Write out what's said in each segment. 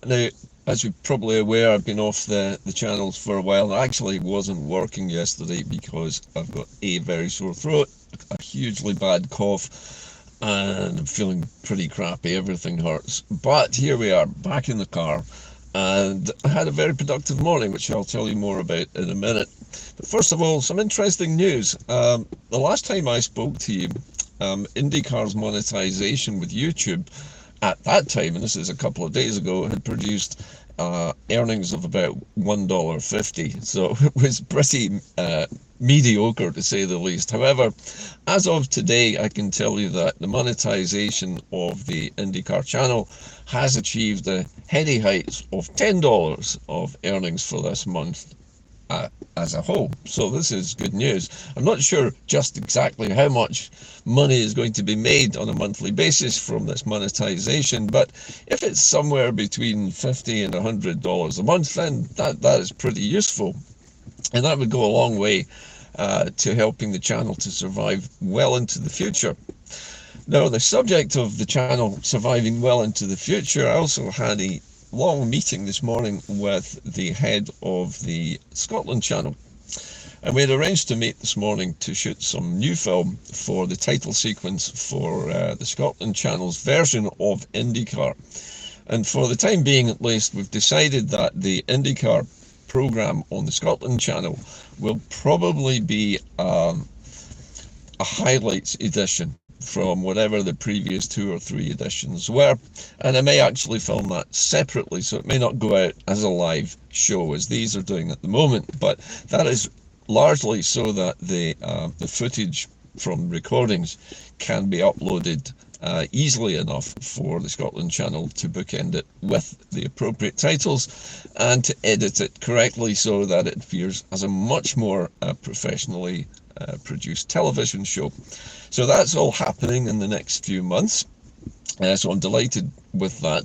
Now, as you're probably aware, I've been off the channels for a while. I actually wasn't working yesterday because I've got a very sore throat, a hugely bad cough, and I'm feeling pretty crappy. Everything hurts. But here we are, back in the car, and I had a very productive morning, which I'll tell you more about in a minute. But first of all, some interesting news. The last time I spoke to you, Inde-Car's monetization with YouTube at that time, and this is a couple of days ago, had produced earnings of about $1.50. So it was pretty mediocre, to say the least. However, as of today, I can tell you that the monetization of the Inde-Car channel has achieved the heady heights of $10 of earnings for this month. As a whole. So this is good news. I'm not sure just exactly how much money is going to be made on a monthly basis from this monetization, but if it's somewhere between $50 and $100 a month, then that is pretty useful. And that would go a long way to helping the channel to survive well into the future. Now, the subject of the channel surviving well into the future, I also had a long meeting this morning with the head of the Scotland channel, and we had arranged to meet this morning to shoot some new film for the title sequence for the Scotland channel's version of Inde-Car. And for the time being, at least, we've decided that the Inde-Car program on the Scotland channel will probably be a highlights edition from whatever the previous 2 or 3 editions were, and I may actually film that separately, so it may not go out as a live show as these are doing at the moment, but that is largely so that the footage from recordings can be uploaded easily enough for the Scotland channel to bookend it with the appropriate titles and to edit it correctly so that it appears as a much more professionally produced television show. So that's all happening in the next few months. So I'm delighted with that.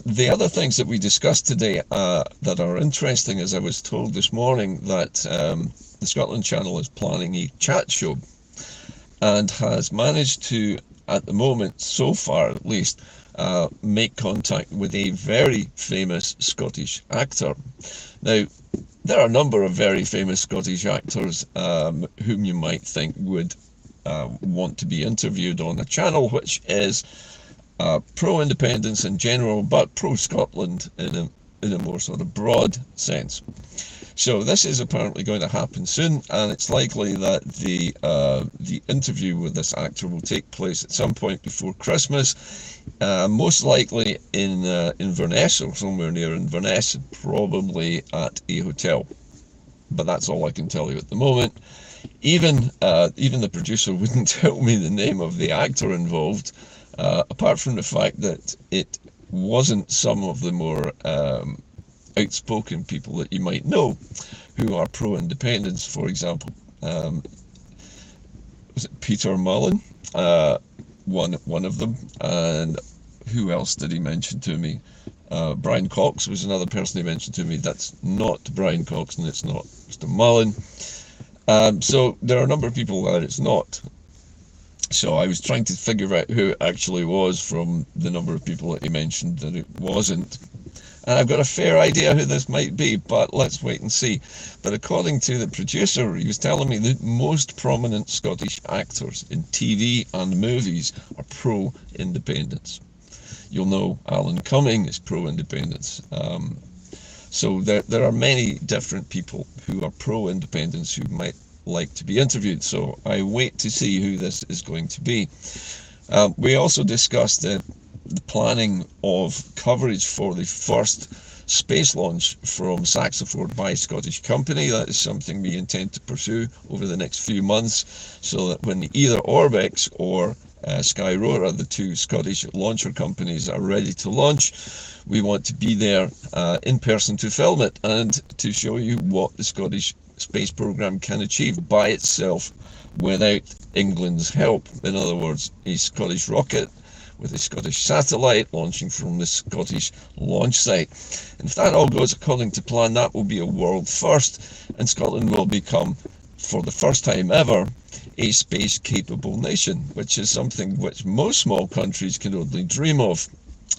The other things that we discussed today that are interesting, as I was told this morning, that the Scotland channel is planning a chat show and has managed to, at the moment, so far at least, make contact with a very famous Scottish actor. Now, there are a number of very famous Scottish actors whom you might think would want to be interviewed on a channel which is pro-independence in general, but pro-Scotland in a more sort of broad sense. So this is apparently going to happen soon, and it's likely that the interview with this actor will take place at some point before Christmas, most likely in Inverness or somewhere near Inverness, probably at a hotel. But that's all I can tell you at the moment. Even the producer wouldn't tell me the name of the actor involved, apart from the fact that it wasn't some of the more outspoken people that you might know who are pro-independence. For example, was it Peter Mullen, one of them, and who else did he mention to me? Brian Cox was another person he mentioned to me. That's not Brian Cox, and it's not Mr. Mullen. So there are a number of people that it's not. So I was trying to figure out who it actually was from the number of people that he mentioned that it wasn't. And I've got a fair idea who this might be, but let's wait and see. But according to the producer, he was telling me that most prominent Scottish actors in TV and movies are pro-independence. You'll know Alan Cumming is pro-independence. So there are many different people who are pro-independence who might like to be interviewed. So I wait to see who this is going to be. We also discussed the planning of coverage for the first space launch from Saxiford by a Scottish company. That is something we intend to pursue over the next few months, so that when either Orbex or Skyrora, the 2 Scottish launcher companies, are ready to launch, we want to be there in person to film it and to show you what the Scottish space program can achieve by itself without England's help. In other words, a Scottish rocket with a Scottish satellite launching from the Scottish launch site. And if that all goes according to plan, that will be a world first, and Scotland will become, for the first time ever, a space-capable nation, which is something which most small countries can only dream of.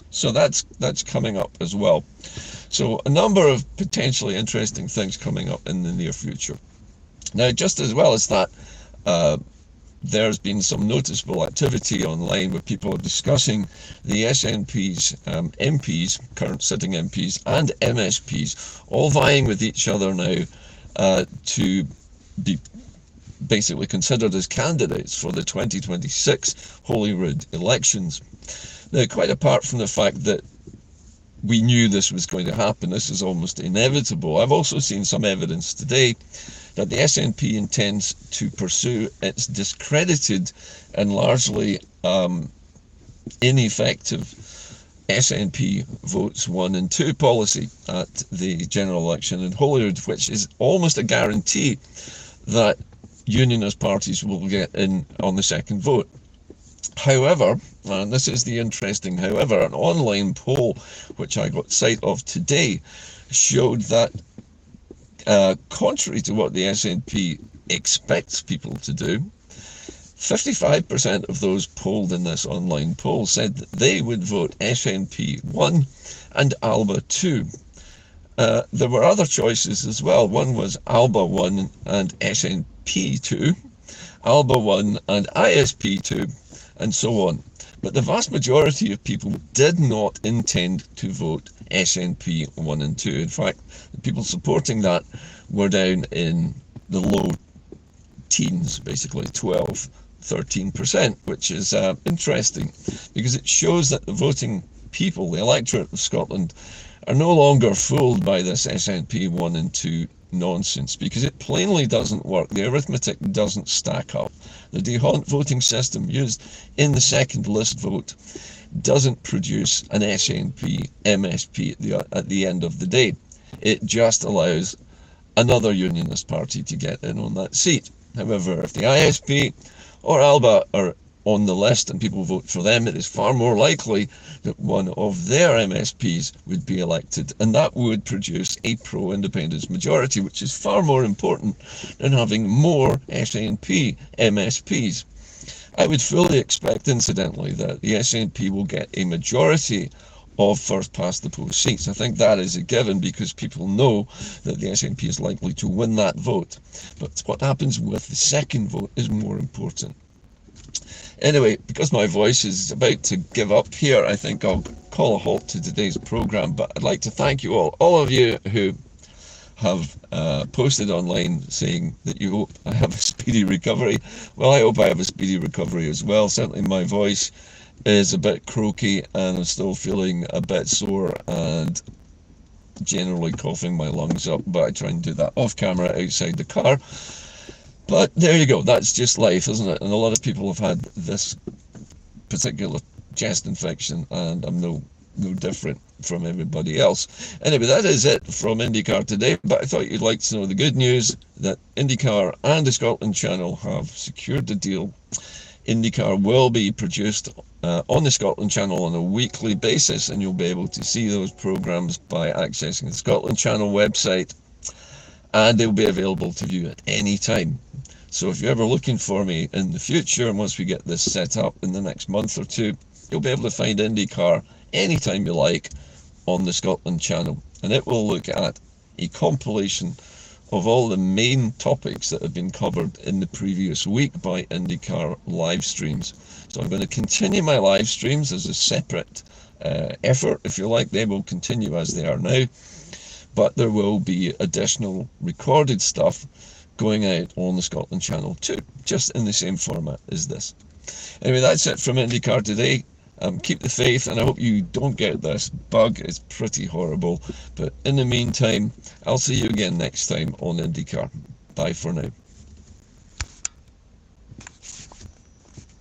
So that's coming up as well. So a number of potentially interesting things coming up in the near future. Now, just as well as that, there's been some noticeable activity online where people are discussing the SNP's MPs, current sitting MPs, and MSPs, all vying with each other now to be basically considered as candidates for the 2026 Holyrood elections. Now, quite apart from the fact that we knew this was going to happen, this is almost inevitable, I've also seen some evidence today that the SNP intends to pursue its discredited and largely ineffective SNP votes 1 and 2 policy at the general election in Holyrood, which is almost a guarantee that unionist parties will get in on the second vote. However, and this is the interesting however, an online poll which I got sight of today showed that contrary to what the SNP expects people to do, 55% of those polled in this online poll said that they would vote SNP 1 and ALBA 2. There were other choices as well. One was ALBA 1 and SNP 2, ALBA 1 and ISP 2, and so on. But the vast majority of people did not intend to vote SNP 1 and 2. In fact, the people supporting that were down in the low teens, basically 12, 13%, which is interesting because it shows that the voting people, the electorate of Scotland, are no longer fooled by this SNP 1 and 2 nonsense, because it plainly doesn't work. The arithmetic doesn't stack up. The D'Hondt voting system used in the second list vote doesn't produce an SNP MSP at the end of the day. It just allows another unionist party to get in on that seat. However, if the ISP or ALBA are on the list and people vote for them, it is far more likely that one of their MSPs would be elected, and that would produce a pro-independence majority, which is far more important than having more SNP MSPs. I would fully expect, incidentally, that the SNP will get a majority of first past the post seats. I think that is a given because people know that the SNP is likely to win that vote. But what happens with the second vote is more important. Anyway, because my voice is about to give up here, I think I'll call a halt to today's program. But I'd like to thank you all of you who have posted online saying that you hope I have a speedy recovery. Well, I hope I have a speedy recovery as well. Certainly my voice is a bit croaky and I'm still feeling a bit sore and generally coughing my lungs up, but I try and do that off camera outside the car. But there you go, that's just life, isn't it? And a lot of people have had this particular chest infection and I'm no different from everybody else. Anyway, that is it from Inde-Car today, but I thought you'd like to know the good news that Inde-Car and the Scotland channel have secured the deal. Inde-Car will be produced on the Scotland channel on a weekly basis, and you'll be able to see those programmes by accessing the Scotland channel website, and they'll be available to view at any time. So if you're ever looking for me in the future, and once we get this set up in the next month or two, you'll be able to find Inde-Car anytime you like on the Scotland channel, and it will look at a compilation of all the main topics that have been covered in the previous week by Inde-Car live streams. So I'm going to continue my live streams as a separate effort, if you like. They will continue as they are now, but there will be additional recorded stuff going out on the Scotland channel too, just in the same format as this. Anyway, that's it from Inde-Car today. Keep the faith, and I hope you don't get this bug. It's pretty horrible. But in the meantime, I'll see you again next time on Inde-Car. Bye for now.